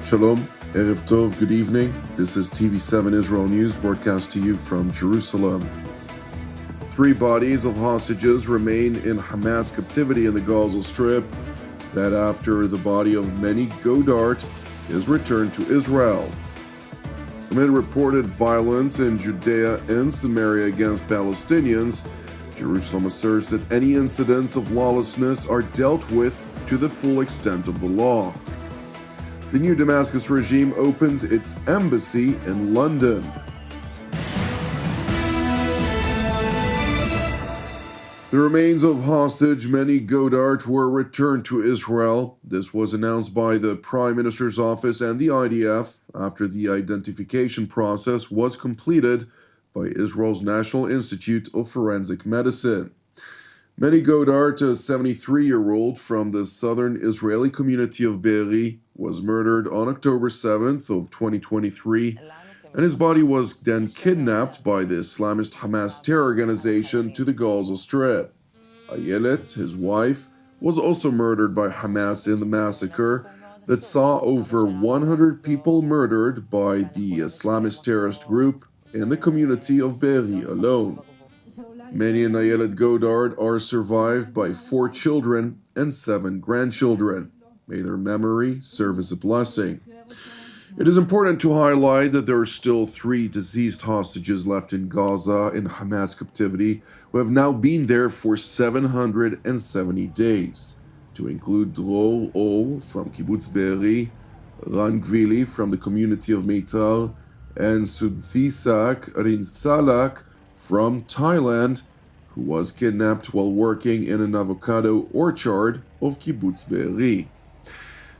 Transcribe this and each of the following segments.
Shalom, Erev Tov, good evening. This is TV7 Israel News broadcast to you from Jerusalem. 3 bodies of hostages remain in Hamas captivity in the Gaza Strip. That after the body of Meni Godart is returned to Israel. Amid reported violence in Judea and Samaria against Palestinians, Jerusalem asserts that any incidents of lawlessness are dealt with to the full extent of the law. The new Damascus regime opens its embassy in London. The remains of hostage Meni Godart were returned to Israel. This was announced by the Prime Minister's office and the IDF after the identification process was completed by Israel's National Institute of Forensic Medicine. Meni Godart, a 73-year-old from the southern Israeli community of Be'eri, was murdered on October 7th of 2023, and his body was then kidnapped by the Islamist Hamas terror organization to the Gaza Strip. Ayelet, his wife, was also murdered by Hamas in the massacre that saw over 100 people murdered by the Islamist terrorist group in the community of Be'eri alone. Meni and Ayelet Godart are survived by 4 children and 7 grandchildren. May their memory serve as a blessing. It is important to highlight that there are still 3 deceased hostages left in Gaza in Hamas captivity who have now been there for 770 days, to include Dror O from Kibbutz Be'eri, Ran Gvili from the community of Meitar, and Sudhisak Rinsalak from Thailand, who was kidnapped while working in an avocado orchard of Kibbutz Be'eri.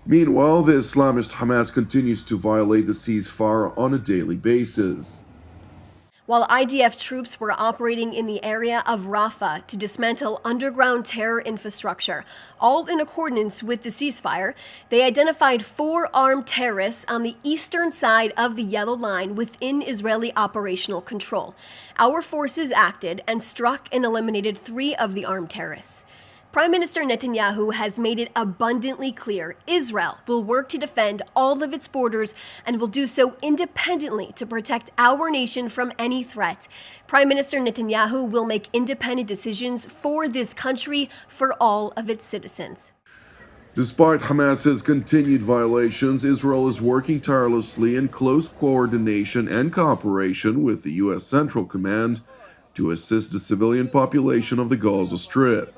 Meanwhile, the Islamist Hamas continues to violate the ceasefire on a daily basis. While IDF troops were operating in the area of Rafah to dismantle underground terror infrastructure, all in accordance with the ceasefire, they identified 4 armed terrorists on the eastern side of the Yellow Line within Israeli operational control. Our forces acted and struck and eliminated 3 of the armed terrorists. Prime Minister Netanyahu has made it abundantly clear Israel will work to defend all of its borders and will do so independently to protect our nation from any threat. Prime Minister Netanyahu will make independent decisions for this country, for all of its citizens. Despite Hamas's continued violations, Israel is working tirelessly in close coordination and cooperation with the U.S. Central Command to assist the civilian population of the Gaza Strip.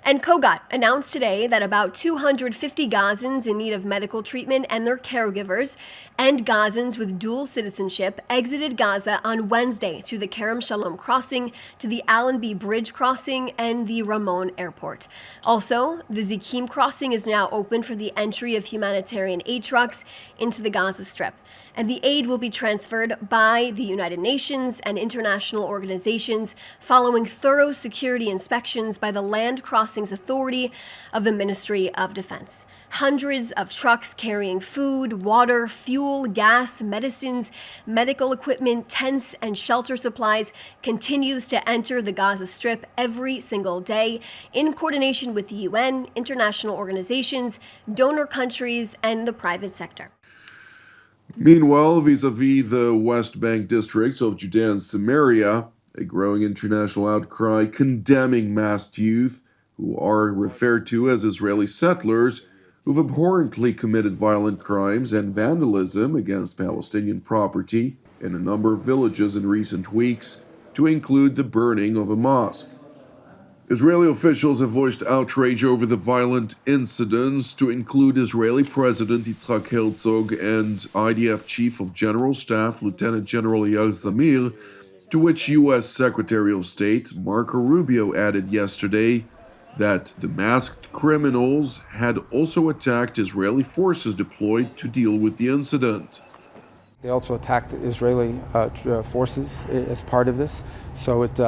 And Kogat announced today that about 250 Gazans in need of medical treatment and their caregivers and Gazans with dual citizenship exited Gaza on Wednesday through the Kerem Shalom crossing to the Allenby Bridge crossing and the Ramon Airport. Also, the Zikim crossing is now open for the entry of humanitarian aid trucks into the Gaza Strip. And the aid will be transferred by the United Nations and international organizations following thorough security inspections by the Land Crossings Authority of the Ministry of Defense. Hundreds of trucks carrying food, water, fuel, gas, medicines, medical equipment, tents, and shelter supplies continues to enter the Gaza Strip every single day in coordination with the UN, international organizations, donor countries, and the private sector. Meanwhile, vis-a-vis the West Bank districts of Judea and Samaria, a growing international outcry condemning massed youth, who are referred to as Israeli settlers, who've abhorrently committed violent crimes and vandalism against Palestinian property in a number of villages in recent weeks, to include the burning of a mosque. Israeli officials have voiced outrage over the violent incidents, to include Israeli President Yitzhak Herzog and IDF Chief of General Staff Lieutenant General Eyal Zamir, to which U.S. Secretary of State Marco Rubio added yesterday that the masked criminals had also attacked Israeli forces deployed to deal with the incident. They also attacked Israeli forces as part of this, so it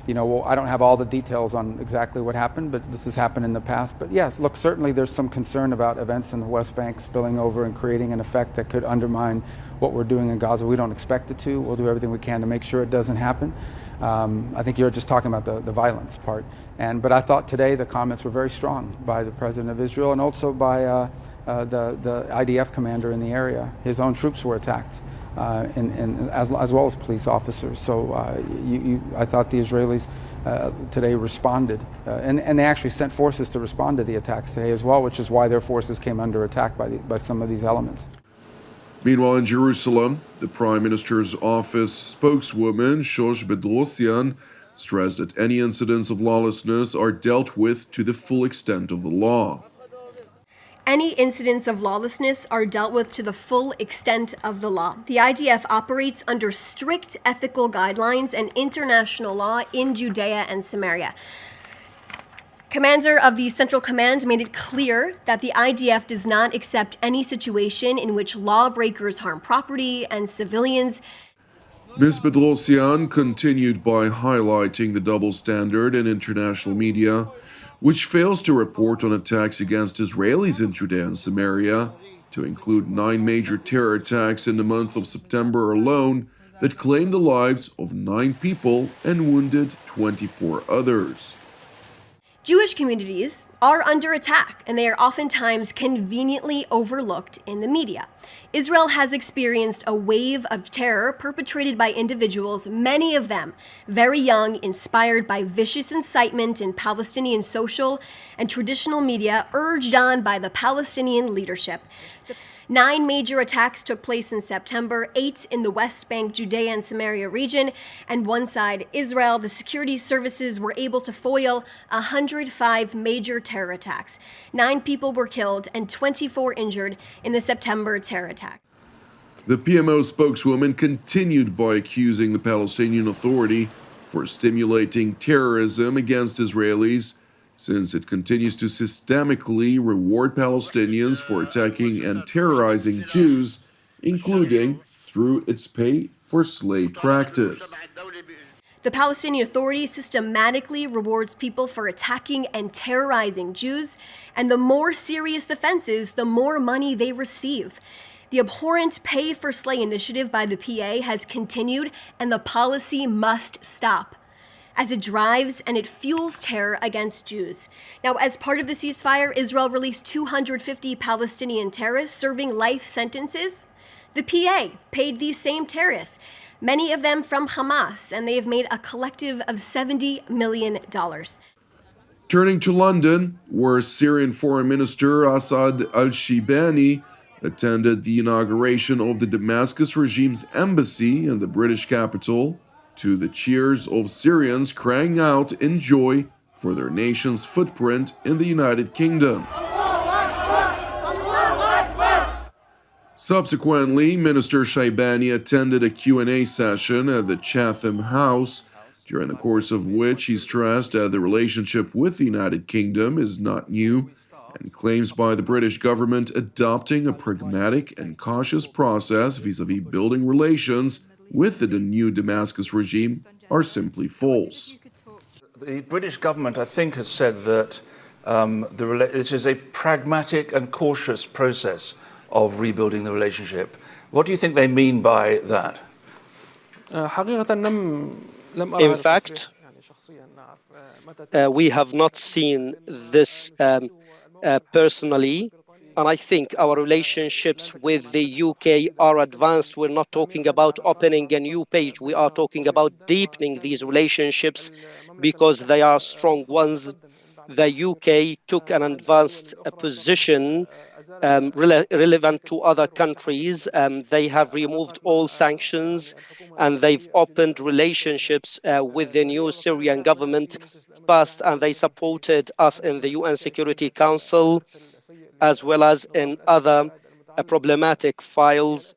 I don't have all the details on exactly what happened, but this has happened in the past. But yes, look, certainly there's some concern about events in the West Bank spilling over and creating an effect that could undermine what we're doing in Gaza. We don't expect it to. We'll do everything we can to make sure it doesn't happen. I think you're just talking about the violence part. But I thought today the comments were very strong by the President of Israel and also by the IDF commander in the area. His own troops were attacked, as well as police officers. So I thought the Israelis today responded, and they actually sent forces to respond to the attacks today as well, which is why their forces came under attack by some of these elements. Meanwhile, in Jerusalem, the Prime Minister's office spokeswoman, Shosh Bedrosian, stressed that any incidents of lawlessness are dealt with to the full extent of the law. Any incidents of lawlessness are dealt with to the full extent of the law. The IDF operates under strict ethical guidelines and international law in Judea and Samaria. Commander of the Central Command made it clear that the IDF does not accept any situation in which lawbreakers harm property and civilians. Ms. Bedrosian continued by highlighting the double standard in international media, which fails to report on attacks against Israelis in Judea and Samaria, to include 9 major terror attacks in the month of September alone that claimed the lives of 9 people and wounded 24 others. Jewish communities are under attack, and they are oftentimes conveniently overlooked in the media. Israel has experienced a wave of terror perpetrated by individuals, many of them very young, inspired by vicious incitement in Palestinian social and traditional media, urged on by the Palestinian leadership. 9 major attacks took place in September, 8 in the West Bank, Judea and Samaria region, and one side, Israel. The security services were able to foil 105 major terror attacks. 9 people were killed and 24 injured in the September terror attack. The PMO spokeswoman continued by accusing the Palestinian Authority for stimulating terrorism against Israelis, since it continues to systemically reward Palestinians for attacking and terrorizing Jews, including through its pay for slave practice. The Palestinian Authority systematically rewards people for attacking and terrorizing Jews, and the more serious the offenses, the more money they receive. The abhorrent Pay for Slay initiative by the PA has continued, and the policy must stop, as it drives and it fuels terror against Jews. Now, as part of the ceasefire, Israel released 250 Palestinian terrorists serving life sentences. The PA paid these same terrorists, many of them from Hamas, and they have made a collective of $70 million. Turning to London, where Syrian Foreign Minister Asad al-Shibani attended the inauguration of the Damascus regime's embassy in the British capital, to the cheers of Syrians crying out in joy for their nation's footprint in the United Kingdom. Subsequently, Minister Shaibani attended a Q&A session at the Chatham House, during the course of which he stressed that the relationship with the United Kingdom is not new, and claims by the British government adopting a pragmatic and cautious process vis-à-vis building relations with the new Damascus regime are simply false. The British government, I think, has said that this is a pragmatic and cautious process of rebuilding the relationship. What do you think they mean by that? In fact, we have not seen this personally, and I think our relationships with the UK are advanced. We're not talking about opening a new page. We are talking about deepening these relationships because they are strong ones. The UK took an advanced position relevant to other countries. They have removed all sanctions and they've opened relationships with the new Syrian government fast, and they supported us in the UN Security Council as well as in other problematic files.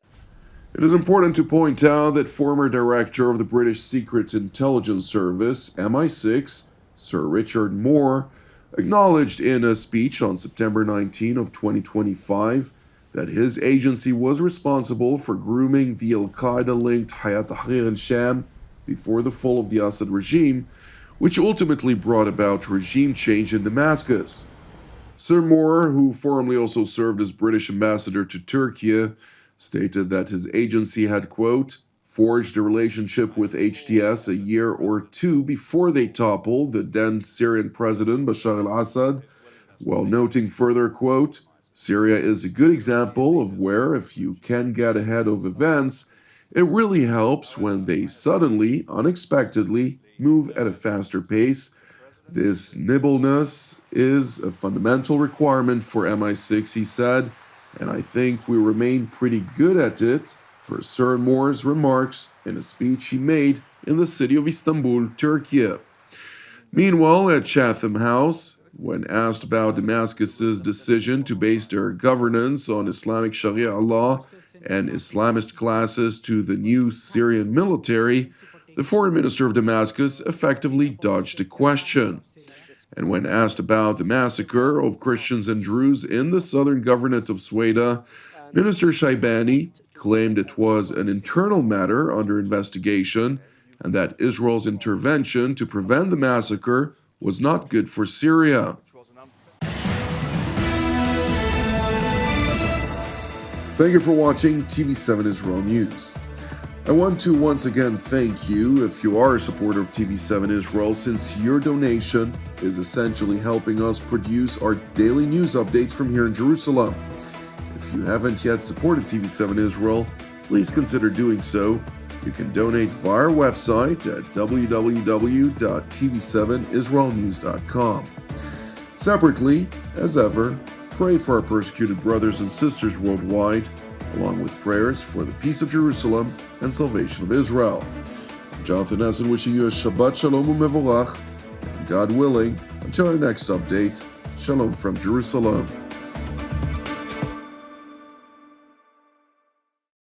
It is important to point out that former director of the British Secret Intelligence Service, MI6, Sir Richard Moore, acknowledged in a speech on September 19 of 2025 that his agency was responsible for grooming the al-Qaeda-linked Hayat Tahrir al-Sham before the fall of the Assad regime, which ultimately brought about regime change in Damascus. Sir Moore, who formerly also served as British ambassador to Turkey, stated that his agency had, quote, forged a relationship with HTS a year or two before they toppled the then Syrian president Bashar al-Assad, while noting further, quote, Syria is a good example of where, if you can get ahead of events, it really helps when they suddenly, unexpectedly, move at a faster pace. This nimbleness is a fundamental requirement for MI6, he said, and I think we remain pretty good at it, per Seuraa Moore's remarks in a speech he made in the city of Istanbul, Turkey. Meanwhile, at Chatham House, when asked about Damascus's decision to base their governance on Islamic Sharia law and Islamist classes to the new Syrian military, the foreign minister of Damascus effectively dodged the question. And when asked about the massacre of Christians and Druze in the southern governorate of Seuraa, Minister Shaibani claimed it was an internal matter under investigation and that Israel's intervention to prevent the massacre was not good for Syria. Thank you for watching TV7 Israel News. I want to once again thank you if you are a supporter of TV7 Israel, since your donation is essentially helping us produce our daily news updates from here in Jerusalem. If you haven't yet supported TV7 Israel, please consider doing so. You can donate via our website at www.tv7israelnews.com. Separately, as ever, pray for our persecuted brothers and sisters worldwide, along with prayers for the peace of Jerusalem and salvation of Israel. I'm Jonathan Hessen wishing you a Shabbat Shalom u'Mevorach, and God willing, until our next update, Shalom from Jerusalem.